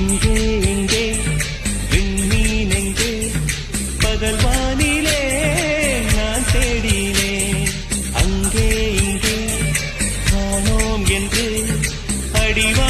அங்கே இங்கே விண்மீன் எங்கே பகல் வானிலே நான் தேடினேன். அங்கே இங்கே காணோம் என்று அடிவா